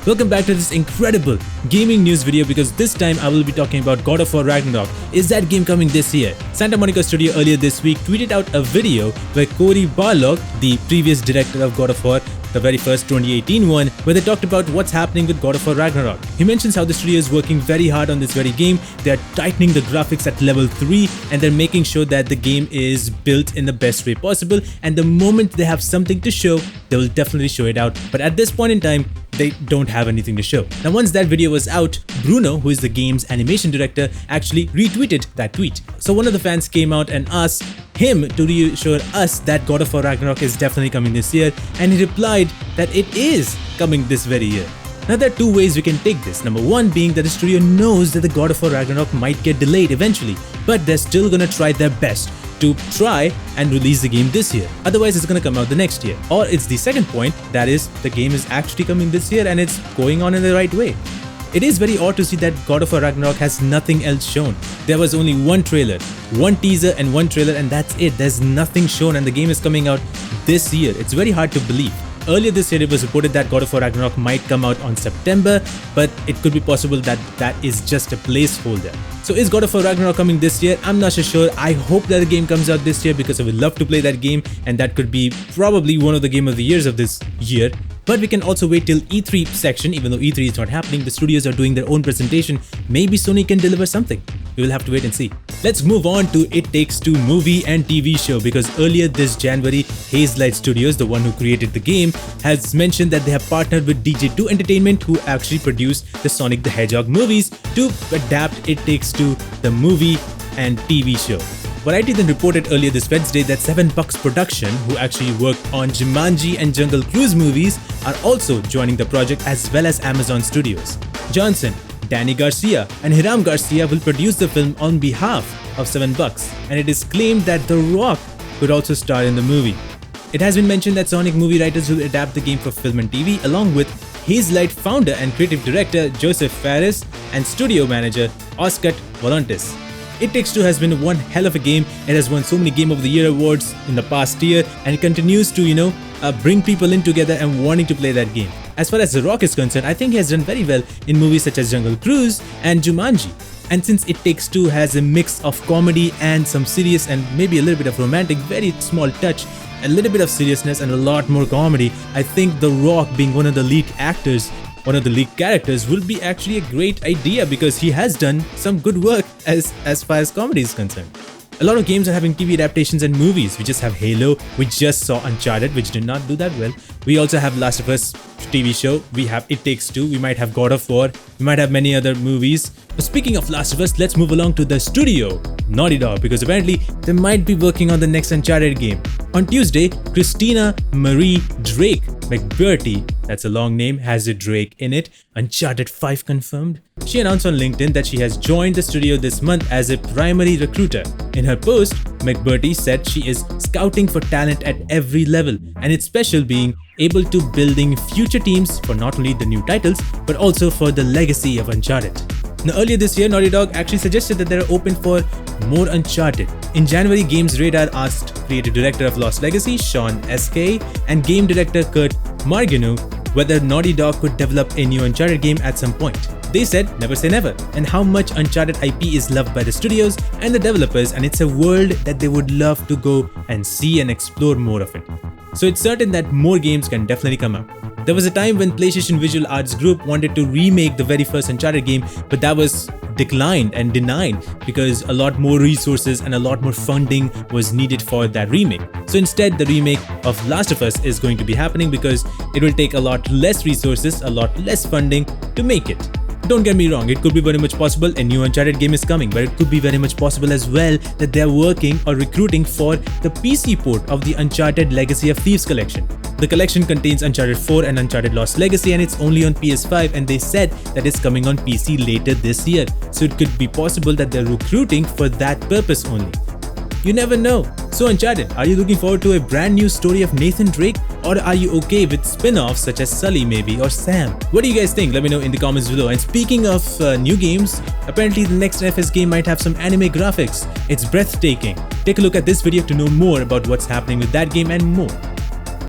Welcome back to this incredible gaming news video because this time I will be talking about God of War Ragnarok. Is that game coming this year? Santa Monica Studio earlier this week tweeted out a video where Cory Barlog, the previous director of God of War, the very first 2018 one, where they talked about what's happening with God of War Ragnarok. He mentions how the studio is working very hard on this very game. They are tightening the graphics at level 3 and they're making sure that the game is built in the best way possible, and the moment they have something to show, they will definitely show it out. But at this point in time, they don't have anything to show. Now once that video was out, Bruno, who is the game's animation director, actually retweeted that tweet. So one of the fans came out and asked him to reassure us that God of War Ragnarok is definitely coming this year, and he replied that it is coming this very year. Now there are two ways we can take this. Number one being that the studio knows that the God of War Ragnarok might get delayed eventually, but they're still gonna try their best to try and release the game this year. Otherwise it's gonna come out the next year. Or it's the second point, that is, the game is actually coming this year and it's going on in the right way. It is very odd to see that God of War Ragnarok has nothing else shown. There was only one trailer, one teaser and one trailer, and that's it. There's nothing shown and the game is coming out this year. It's very hard to believe. Earlier this year it was reported that God of War Ragnarok might come out on September, but it could be possible that that is just a placeholder. So is God of War Ragnarok coming this year? I'm not so sure. I hope that the game comes out this year because I would love to play that game, and that could be probably one of the game of the years of this year. But we can also wait till E3 section. Even though E3 is not happening, the studios are doing their own presentation. Maybe Sony can deliver something. We will have to wait and see. Let's move on to It Takes Two movie and TV show, because earlier this January, Hazelight Studios, the one who created the game, has mentioned that they have partnered with DJ2 Entertainment, who actually produced the Sonic the Hedgehog movies, to adapt It Takes Two, the movie and TV show. Variety then reported earlier this Wednesday that 7 Bucks Production, who actually worked on Jumanji and Jungle Cruise movies, are also joining the project, as well as Amazon Studios. Johnson, Danny Garcia and Hiram Garcia will produce the film on behalf of 7 Bucks, and it is claimed that The Rock could also star in the movie. It has been mentioned that Sonic movie writers will adapt the game for film and TV, along with Hazelight founder and creative director Joseph Fares and studio manager Oscar Volantis. It Takes Two has been one hell of a game. It has won so many Game of the Year awards in the past year, and it continues to, bring people in together and wanting to play that game. As far as The Rock is concerned, I think he has done very well in movies such as Jungle Cruise and Jumanji. And since It Takes Two has a mix of comedy and some serious and maybe a little bit of romantic, very small touch, a little bit of seriousness and a lot more comedy, I think The Rock being one of the lead actors, one of the lead characters, will be actually a great idea because he has done some good work as far as comedy is concerned. A lot of games are having TV adaptations and movies. We just have Halo, we just saw Uncharted, which did not do that well. We also have Last of Us TV show, we have It Takes Two, we might have God of War, we might have many other movies. But speaking of Last of Us, let's move along to the studio, Naughty Dog, because apparently they might be working on the next Uncharted game. On Tuesday, Christina Marie Drake McBurty, that's a long name, has a Drake in it, Uncharted 5 confirmed. She announced on LinkedIn that she has joined the studio this month as a primary recruiter. In her post, McBurty said she is scouting for talent at every level, and it's special being able to building future teams for not only the new titles, but also for the legacy of Uncharted. Now earlier this year, Naughty Dog actually suggested that they're open for more Uncharted. In January, Games Radar asked creative director of Lost Legacy, Sean SK, and game director Kurt Margino whether Naughty Dog could develop a new Uncharted game at some point. They said never say never, and how much Uncharted IP is loved by the studios and the developers, and it's a world that they would love to go and see and explore more of it. So it's certain that more games can definitely come out. There was a time when PlayStation Visual Arts Group wanted to remake the very first Uncharted game, but that was declined and denied because a lot more resources and a lot more funding was needed for that remake. So instead, the remake of Last of Us is going to be happening because it will take a lot less resources, a lot less funding to make it. Don't get me wrong, it could be very much possible a new Uncharted game is coming, but it could be very much possible as well that they're working or recruiting for the PC port of the Uncharted Legacy of Thieves collection. The collection contains Uncharted 4 and Uncharted Lost Legacy, and it's only on PS5, and they said that it's coming on PC later this year. So it could be possible that they're recruiting for that purpose only. You never know. So Uncharted, are you looking forward to a brand new story of Nathan Drake, or are you okay with spin-offs such as Sully maybe or Sam? What do you guys think? Let me know in the comments below. And speaking of new games, apparently the next FS game might have some anime graphics. It's breathtaking. Take a look at this video to know more about what's happening with that game and more.